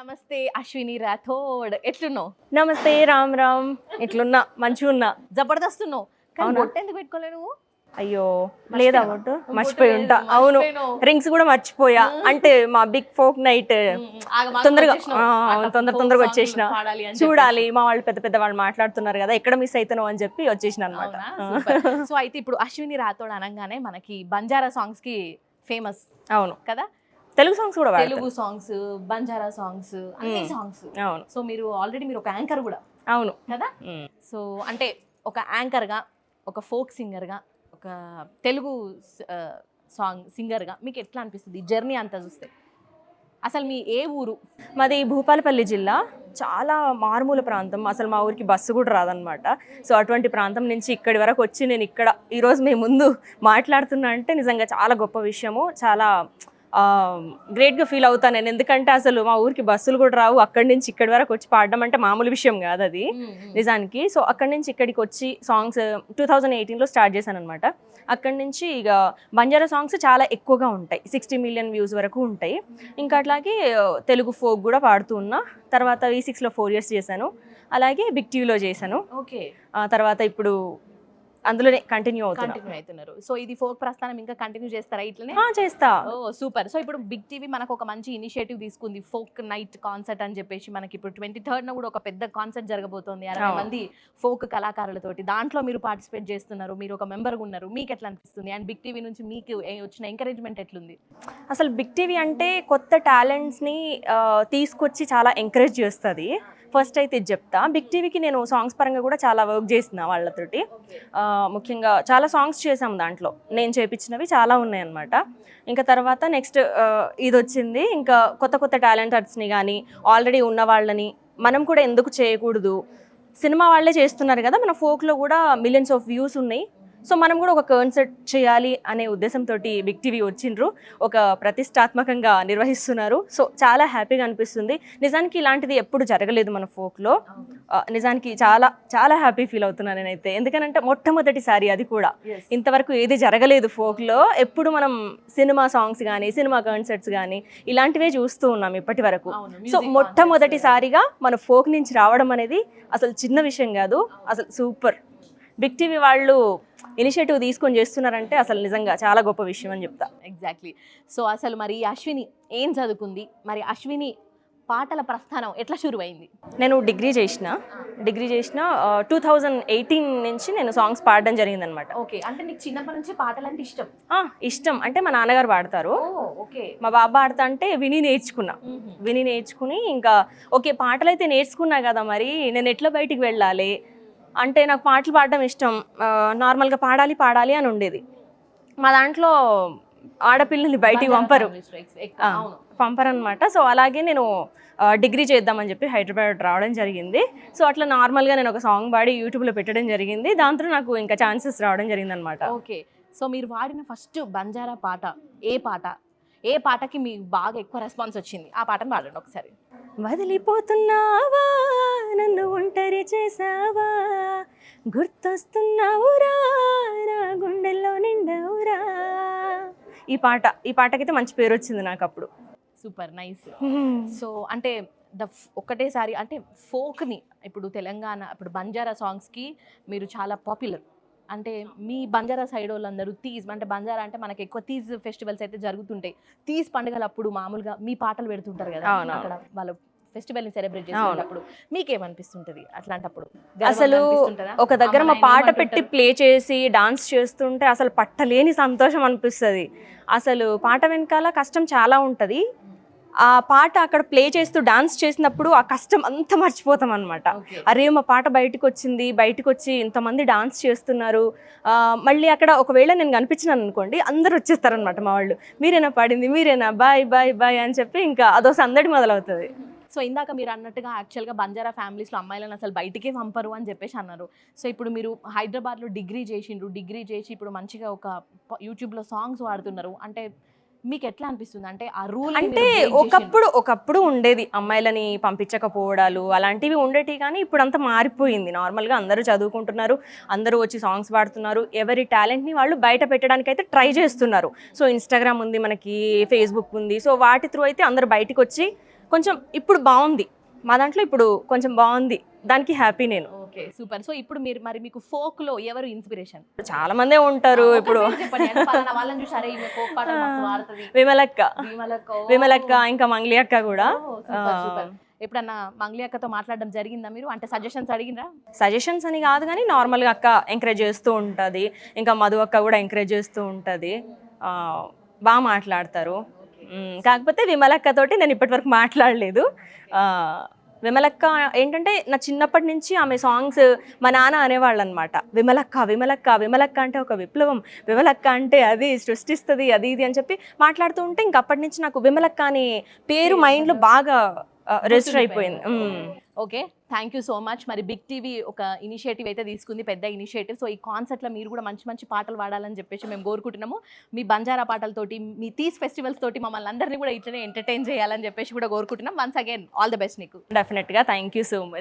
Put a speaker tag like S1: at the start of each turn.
S1: నమస్తే అశ్విని రాథోడ్ ఎట్లున్నావు?
S2: నమస్తే రామ్ రామ్. ఇట్లున్నా మంచిగా ఉన్నా.
S1: జబర్దస్త్ ఉన్నావు కానీ
S2: అవునా?
S1: బొట్టు ఎందుకు పెట్టుకోలే నువ్వు?
S2: అయ్యో లేదా బొట్టు మర్చిపోయి ఉంటా. అవును, రింగ్స్ కూడా మర్చిపోయా. అంటే మా బిగ్ ఫోక్ నైట్ తొందరగా తొందరగా వచ్చేసిన. చూడాలి మా వాళ్ళు పెద్ద పెద్ద వాళ్ళు మాట్లాడుతున్నారు కదా, ఎక్కడ మిస్ అవుతాను అని చెప్పి వచ్చేసిన అనమాట.
S1: సో అయితే ఇప్పుడు అశ్విని రాథోడ్ అనగానే మనకి బంజారా సాంగ్స్ కి ఫేమస్.
S2: అవును
S1: కదా,
S2: తెలుగు సాంగ్స్ కూడా
S1: తెలుగు సాంగ్స్, బంజారా సాంగ్స్, అన్ని సాంగ్స్.
S2: అవును.
S1: సో మీరు ఆల్రెడీ మీరు ఒక యాంకర్ కూడా.
S2: అవును
S1: కదా. సో అంటే ఒక యాంకర్ గా, ఒక ఫోక్ సింగర్ గా, ఒక తెలుగు సాంగ్ సింగర్ గా మీకు ఎట్లా అనిపిస్తుంది జర్నీ అంతా చూస్తే? అసలు మీ ఏ ఊరు?
S2: మాది భూపాలపల్లి జిల్లా, చాలా మారుమూల ప్రాంతం. అసలు మా ఊరికి బస్సు కూడా రాదనమాట. సో అటువంటి ప్రాంతం నుంచి ఇక్కడి వరకు వచ్చి నేను ఇక్కడ ఈరోజు మీ ముందు మాట్లాడుతున్నా అంటే నిజంగా చాలా గొప్ప విషయము. చాలా గ్రేట్గా ఫీల్ అవుతాను నేను. ఎందుకంటే అసలు మా ఊరికి బస్సులు కూడా రావు. అక్కడి నుంచి ఇక్కడి వరకు వచ్చి పాడడం అంటే మామూలు విషయం కాదు అది నిజానికి. సో అక్కడి నుంచి ఇక్కడికి వచ్చి సాంగ్స్ 2018లో స్టార్ట్ చేశాను అనమాట. అక్కడి నుంచి ఇక బంజారా సాంగ్స్ చాలా ఎక్కువగా ఉంటాయి, 60 మిలియన్ వ్యూస్ వరకు ఉంటాయి. ఇంకా అట్లాగే తెలుగు ఫోక్ కూడా పాడుతూ ఉన్నా. తర్వాత V6లో 4 years చేశాను, అలాగే బిగ్ టీవీలో చేశాను.
S1: ఓకే.
S2: తర్వాత ఇప్పుడు అందులోనే కంటిన్యూ
S1: అవుతున్నారు. సో ఇది ఫోక్ ప్రస్థానం ఇంకా కంటిన్యూ చేస్తారా ఇట్లనే?
S2: చేస్తా.
S1: ఓ సూపర్. సో ఇప్పుడు బిగ్ టీవీ మనకు ఒక మంచి ఇనిషియేటివ్ తీసుకుంది, ఫోక్ నైట్ కాన్సర్ట్ అని చెప్పేసి. మనకి ఇప్పుడు 23rd కూడా ఒక పెద్ద కాన్సర్ట్ జరగబోతోంది 60 మంది ఫోక్ కళాకారులతోటి. దాంట్లో మీరు పార్టిసిపేట్ చేస్తున్నారు, మీరు ఒక మెంబర్ ఉన్నారు. మీకు ఎట్లా అనిపిస్తుంది? అండ్ బిగ్ టీవీ నుంచి మీకు వచ్చిన ఎంకరేజ్మెంట్ ఎట్లుంది?
S2: అసలు బిగ్ టీవీ అంటే కొత్త టాలెంట్స్ని తీసుకొచ్చి చాలా ఎంకరేజ్ చేస్తుంది. ఫస్ట్ అయితే ఇది చెప్తా. బిగ్ టీవీకి నేను సాంగ్స్ పరంగా కూడా చాలా వర్క్ చేసిన వాళ్ళతోటి. ముఖ్యంగా చాలా సాంగ్స్ చేసాం, దాంట్లో నేను చేయించినవి చాలా ఉన్నాయన్నమాట. ఇంకా తర్వాత నెక్స్ట్ ఇది వచ్చింది. ఇంకా కొత్త కొత్త టాలెంటర్స్ని కానీ ఆల్రెడీ ఉన్న వాళ్ళని మనం కూడా ఎందుకు చేయకూడదు? సినిమా వాళ్ళే చేస్తున్నారు కదా, మన ఫోక్లో కూడా మిలియన్స్ ఆఫ్ వ్యూస్ ఉన్నాయి. సో మనం కూడా ఒక కాన్సర్ట్ చేయాలి అనే ఉద్దేశంతో బిగ్ టీవీ వచ్చిండ్రు, ఒక ప్రతిష్టాత్మకంగా నిర్వహిస్తున్నారు. సో చాలా హ్యాపీగా అనిపిస్తుంది. నిజానికి ఇలాంటిది ఎప్పుడు జరగలేదు మన ఫోక్లో. నిజానికి చాలా చాలా హ్యాపీ ఫీల్ అవుతున్నాను నేనైతే. ఎందుకనంటే మొట్టమొదటిసారి అది కూడా. ఇంతవరకు ఏది జరగలేదు ఫోక్లో. ఎప్పుడు మనం సినిమా సాంగ్స్ కానీ సినిమా కాన్సర్ట్స్ కానీ ఇలాంటివే చూస్తూ ఉన్నాం ఇప్పటి వరకు. సో మొట్టమొదటిసారిగా మన ఫోక్ నుంచి రావడం అనేది అసలు చిన్న విషయం కాదు, అసలు సూపర్. బిగ్ టీవీ వాళ్ళు ఇనిషియేటివ్ తీసుకొని చేస్తున్నారంటే అసలు నిజంగా చాలా గొప్ప విషయం అని చెప్తా.
S1: ఎగ్జాక్ట్లీ. సో అసలు మరి అశ్విని ఏం చదువుకుంది? మరి అశ్విని పాటల ప్రస్థానం ఎట్లా షురువైంది?
S2: నేను డిగ్రీ చేసిన 2018 నుంచి నేను సాంగ్స్ పాడడం జరిగిందనమాట.
S1: ఓకే. అంటే నీకు చిన్నప్పటి నుంచి పాటలు అంటే ఇష్టం?
S2: ఇష్టం. అంటే మా నాన్నగారు పాడతారు, మా బాబా పాడతా అంటే విని నేర్చుకుని ఇంకా ఓకే పాటలు అయితే నేర్చుకున్నా కదా, మరి నేను ఎట్లా బయటికి వెళ్ళాలి అంటే నాకు పాటలు పాడడం ఇష్టం. నార్మల్గా పాడాలి అని ఉండేది. మా దాంట్లో ఆడపిల్లల్ని బయటికి పంపరు అనమాట. సో అలాగే నేను డిగ్రీ చేద్దామని చెప్పి హైదరాబాద్ రావడం జరిగింది. సో అట్లా నార్మల్గా నేను ఒక సాంగ్ పాడి యూట్యూబ్లో పెట్టడం జరిగింది. దాంతో నాకు ఇంకా ఛాన్సెస్ రావడం జరిగింది అనమాట.
S1: ఓకే. సో మీరు వాడిన ఫస్ట్ బంజారా పాట ఏ పాటకి మీకు బాగా ఎక్కువ రెస్పాన్స్ వచ్చింది? ఆ పాటను పాడండి ఒకసారి.
S2: వదిలిపోతున్నావా, నన్ను ఒంటరి చేసావా, గుర్తొస్తున్నావురా, నా గుండెల్లో నిండవురా. ఈ పాటకైతే మంచి పేరు వచ్చింది నాకు అప్పుడు.
S1: Super nice. సో అంటే ఒక్కటేసారి అంటే ఫోక్ని ఇప్పుడు తెలంగాణ ఇప్పుడు బంజారా సాంగ్స్కి మీరు చాలా పాపులర్. అంటే మీ బంజారా సైడ్ వాళ్ళందరూ తీజ్ అంటే బంజారా అంటే మనకి ఎక్కువ తీజ్ ఫెస్టివల్స్ అయితే జరుగుతుంటాయి. తీజ్ పండుగలప్పుడు మామూలుగా మీ పాటలు పెడుతుంటారు కదా, అక్కడ వాళ్ళు ఫెస్టివల్ని సెలబ్రేట్ చేసేటప్పుడు మీకేమనిపిస్తుంటుంది అట్లాంటప్పుడు? అసలు
S2: ఒక దగ్గర మా పాట పెట్టి ప్లే చేసి డాన్స్ చేస్తుంటే అసలు పట్టలేని సంతోషం అనిపిస్తుంది. అసలు పాట వెనకాల కష్టం చాలా ఉంటుంది. ఆ పాట అక్కడ ప్లే చేస్తూ డాన్స్ చేసినప్పుడు ఆ కష్టం అంతా మర్చిపోతాం అనమాట. అరే మా పాట బయటకు వచ్చి ఇంతమంది డాన్స్ చేస్తున్నారు. మళ్ళీ అక్కడ ఒకవేళ నేను కనిపించినాను అనుకోండి, అందరు వచ్చేస్తారనమాట మా వాళ్ళు, మీరేనా పాడింది, మీరేనా, బాయ్ బాయ్ బాయ్ అని చెప్పి ఇంకా అదో సందడి మొదలవుతుంది.
S1: సో ఇందాక మీరు అన్నట్టుగా యాక్చువల్గా బంజారా ఫ్యామిలీస్లో అమ్మాయిలను అసలు బయటికే పంపరు అని చెప్పేసి అన్నారు. సో ఇప్పుడు మీరు హైదరాబాద్లో డిగ్రీ చేసి ఇప్పుడు మంచిగా ఒక యూట్యూబ్లో సాంగ్స్ వాడుతున్నారు. అంటే మీకు ఎట్లా అనిపిస్తుంది? అంటే ఆ రూల్ అంటే
S2: ఒకప్పుడు ఉండేది, అమ్మాయిలని పంపించకపోవడాలు అలాంటివి ఉండేవి. కానీ ఇప్పుడు అంతా మారిపోయింది. నార్మల్గా అందరూ చదువుకుంటున్నారు, అందరూ వచ్చి సాంగ్స్ పాడుతున్నారు. ఎవరి టాలెంట్ని వాళ్ళు బయట పెట్టడానికి అయితే ట్రై చేస్తున్నారు. సో ఇన్స్టాగ్రామ్ ఉంది, మనకి ఫేస్బుక్ ఉంది. సో వాటి త్రూ అయితే అందరూ బయటకు వచ్చి కొంచెం ఇప్పుడు బాగుంది, మా దాంట్లో ఇప్పుడు కొంచెం బాగుంది, దానికి హ్యాపీ నేను.
S1: Okay super. సో ఇప్పుడు మీరు మరి మీకు ఫోక్ లో ఎవరు ఇన్స్పిరేషన్?
S2: చాలా మందే ఉంటారు. ఇప్పుడు
S1: చెప్పండి అంటే పలానా వాళ్ళని చూసి అరే ఈమె ఫోక్ పాటలు మస్తు పాడుతుంది.
S2: విమలక్క,
S1: విమలక్క.
S2: విమలక్క ఇంకా మంగ్లీ అక్క కూడా.
S1: Super super. ఎప్పుడన్నా మంగ్లీ అక్కతో మాట్లాడడం జరిగిందా మీరు? అంటే సజెషన్స్ అడిగినరా?
S2: సజెషన్స్ అని కాదు కానీ నార్మల్గా అక్క ఎంకరేజ్ చేస్తూ ఉంటుంది, ఇంకా మధు అక్క కూడా ఎంకరేజ్ చేస్తూ ఉంటుంది, బాగా మాట్లాడతారు. కాకపోతే విమలక్క తోటి నేను ఇప్పటివరకు మాట్లాడలేదు. విమలక్క ఏంటంటే నా చిన్నప్పటి నుంచి ఆమె సాంగ్స్ మా నాన్న అనేవాళ్ళు అనమాట, విమలక్క విమలక్క విమలక్క అంటే ఒక విప్లవం, విమలక్క అంటే అది సృష్టిస్తుంది అది ఇది అని చెప్పి మాట్లాడుతూ ఉంటే ఇంక అప్పటి నుంచి నాకు విమలక్క అనే పేరు మైండ్లో బాగా రిజిస్టర్ అయిపోయింది.
S1: Okay thank you so much. మరి బిగ్ టీవీ ఒక ఇనిషియేటివ్ అయితే తీసుకుంది, పెద్ద ఇనిషియేటివ్. సో ఈ కాన్సెప్ట్లో మీరు కూడా మంచి మంచి పాటలు పాడాలని చెప్పేసి మేము కోరుకుంటున్నాము. మీ బంజారా పాటలతోటి, మీ తీస్ ఫెస్టివల్స్ తోటి మమ్మల్ని అందరినీ కూడా ఇట్లనే ఎంటర్టైన్ చేయాలని చెప్పేసి కూడా కోరుకుంటున్నాం. Once again all the best నీకు.
S2: డెఫినెట్గా థ్యాంక్ యూ సో మచ్.